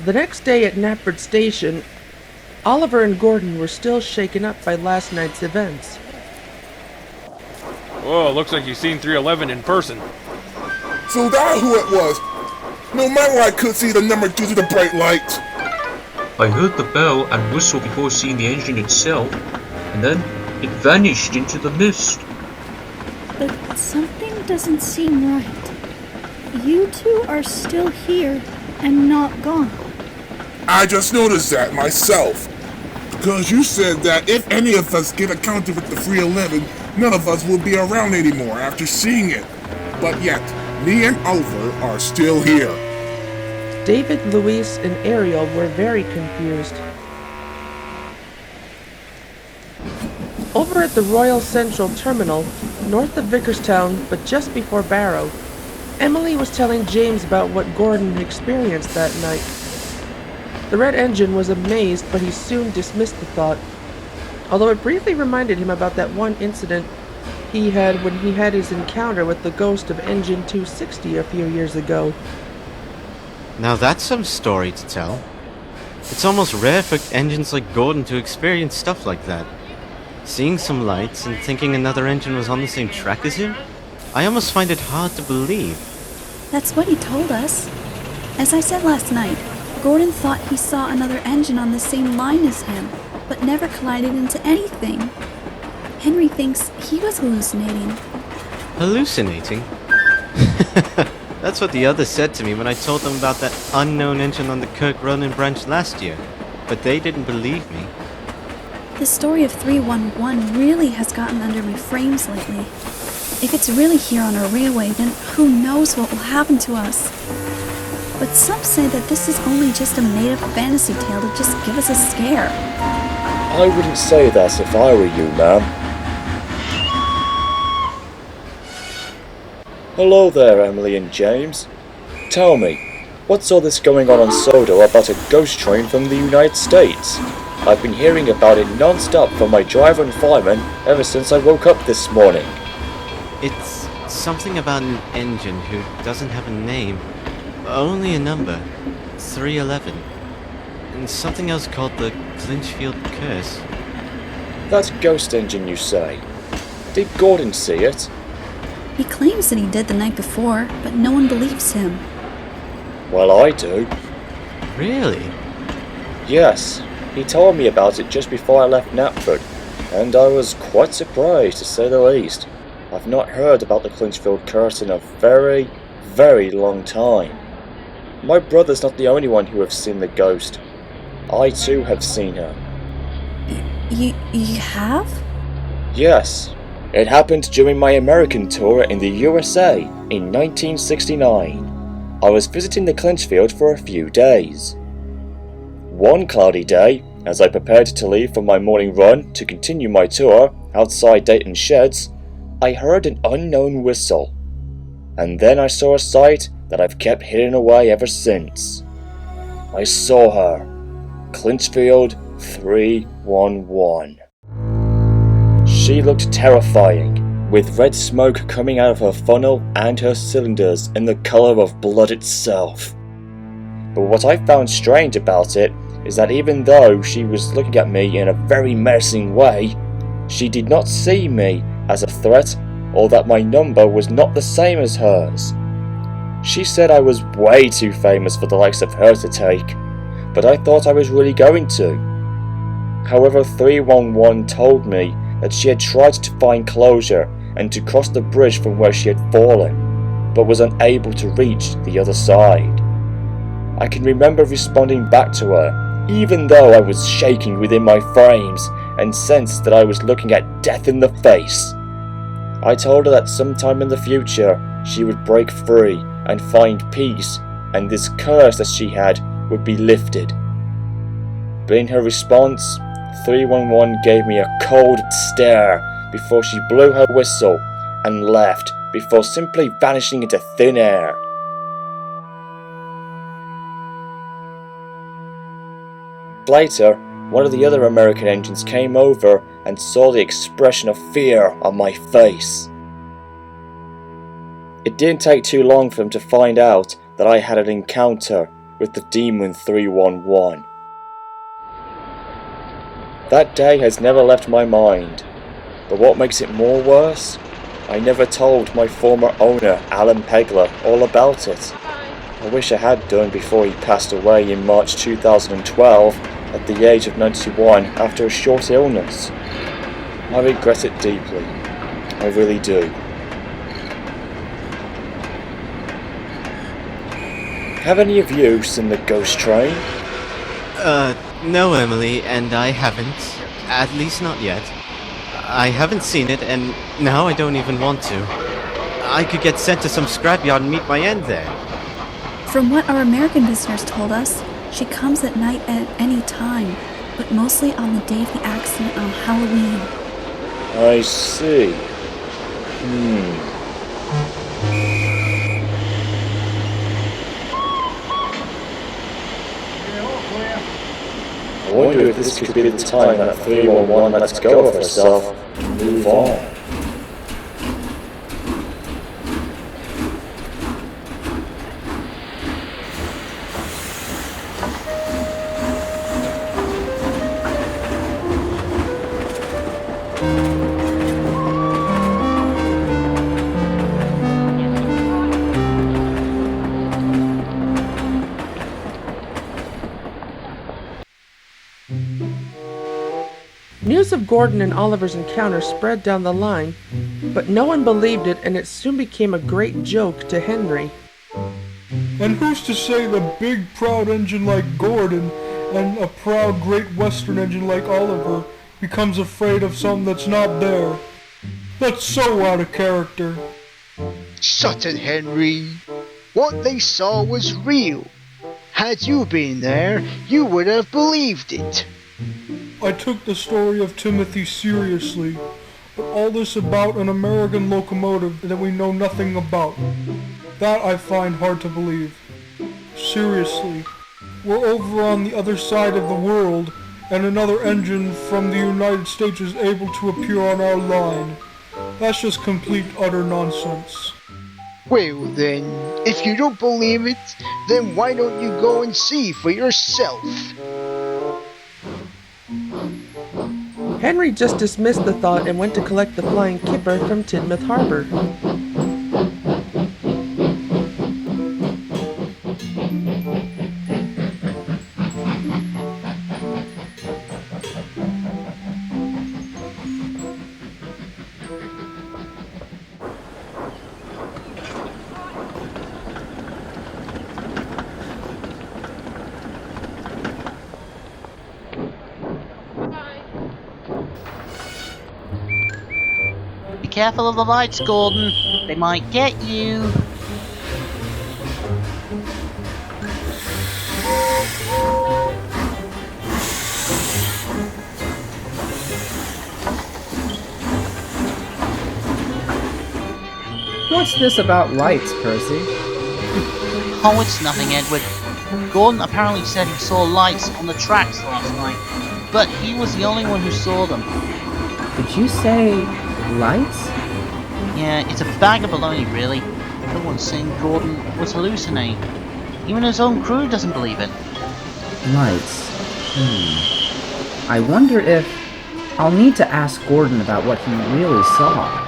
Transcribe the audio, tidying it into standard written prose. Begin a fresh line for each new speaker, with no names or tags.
The next day at Knapford Station, Oliver and Gordon were still shaken up by last night's events.
Oh, looks like you've seen 311 in person.
So that's who it was. No matter I could see the number due to the bright lights.
I heard the bell and whistle before seeing the engine itself, and then it vanished into the mist.
But something doesn't seem right. You two are still here and not gone.
I just noticed that myself. Because you said that if any of us get encountered with the 311, none of us will be around anymore after seeing it. But yet, me and Oliver are still here.
David, Luis, and Ariel were very confused. Over at the Royal Central Terminal, north of Vickerstown, but just before Barrow, Emily was telling James about what Gordon experienced that night. The Red Engine was amazed, but he soon dismissed the thought, although it briefly reminded him about that one incident he had when he had his encounter with the ghost of Engine 260 a few years ago.
Now that's some story to tell. It's almost rare for engines like Gordon to experience stuff like that. Seeing some lights and thinking another engine was on the same track as him? I almost find it hard to believe.
That's what he told us. As I said last night, Gordon thought he saw another engine on the same line as him, but never collided into anything. Henry thinks he was hallucinating.
Hallucinating? That's what the others said to me when I told them about that unknown engine on the Kirk Ronan branch last year, but they didn't believe me.
The story of 311 really has gotten under my frames lately. If it's really here on our railway, then who knows what will happen to us. But some say that this is only just a made-up fantasy tale to just give us a scare.
I wouldn't say that if I were you, ma'am. Hello there, Emily and James. Tell me, what's all this going on Sodo about a ghost train from the United States? I've been hearing about it non-stop from my driver and fireman ever since I woke up this morning.
It's something about an engine who doesn't have a name, only a number, 311, and something else called the Clinchfield Curse.
That ghost engine, you say? Did Gordon see it?
He claims that he did the night before, but no one believes him.
Well, I do.
Really?
Yes, he told me about it just before I left Knapford, and I was quite surprised, to say the least. I've not heard about the Clinchfield Curse in a very, very long time. My brother's not the only one who has seen the ghost. I too have seen her.
You have?
Yes. It happened during my American tour in the USA in 1969. I was visiting the Clinchfield for a few days. One cloudy day, as I prepared to leave for my morning run to continue my tour outside Dayton Sheds, I heard an unknown whistle. And then I saw a sight that I've kept hidden away ever since. I saw her. Clinchfield 311. She looked terrifying, with red smoke coming out of her funnel and her cylinders in the colour of blood itself. But what I found strange about it is that even though she was looking at me in a very menacing way, she did not see me as a threat or that my number was not the same as hers. She said I was way too famous for the likes of her to take, but I thought I was really going to. However, 311 told me that she had tried to find closure and to cross the bridge from where she had fallen, but was unable to reach the other side. I can remember responding back to her, even though I was shaking within my frames and sensed that I was looking at death in the face. I told her that sometime in the future she would break free and find peace, and this curse that she had would be lifted. But in her response, 311 gave me a cold stare before she blew her whistle and left before simply vanishing into thin air. Later, one of the other American engines came over and saw the expression of fear on my face. It didn't take too long for him to find out that I had an encounter with the Demon 311. That day has never left my mind, but what makes it more worse? I never told my former owner, Alan Pegler, all about it. I wish I had done before he passed away in March 2012 at the age of 91 after a short illness. I regret it deeply. I really do. Have any of you seen the Ghost Train?
No, Emily, and I haven't. At least not yet. I haven't seen it, and now I don't even want to. I could get sent to some scrapyard and meet my end there.
From what our American visitors told us, she comes at night at any time, but mostly on the day of the accident on Halloween.
I see. I wonder if this could be the time that 311 lets go of herself and move on.
News of Gordon and Oliver's encounter spread down the line, but no one believed it, and it soon became a great joke to Henry.
And who's to say the big proud engine like Gordon and a proud great western engine like Oliver becomes afraid of something that's not there? That's so out of character.
Shut it, Henry. What they saw was real. Had you been there, you would have believed it.
I took the story of Timothy seriously, but all this about an American locomotive that we know nothing about, that I find hard to believe. Seriously, we're over on the other side of the world, and another engine from the United States is able to appear on our line. That's just complete utter nonsense.
Well then, if you don't believe it, then why don't you go and see for yourself?
Henry just dismissed the thought and went to collect the flying kipper from Tidmouth Harbor.
Be careful of the lights, Gordon. They might get you.
What's this about lights, Percy?
Oh, it's nothing, Edward. Gordon apparently said he saw lights on the tracks last night, but he was the only one who saw them.
Did you say lights?
Yeah, it's a bag of baloney, really. No one's saying Gordon was hallucinating. Even his own crew doesn't believe it.
Lights. I wonder if... I'll need to ask Gordon about what he really saw.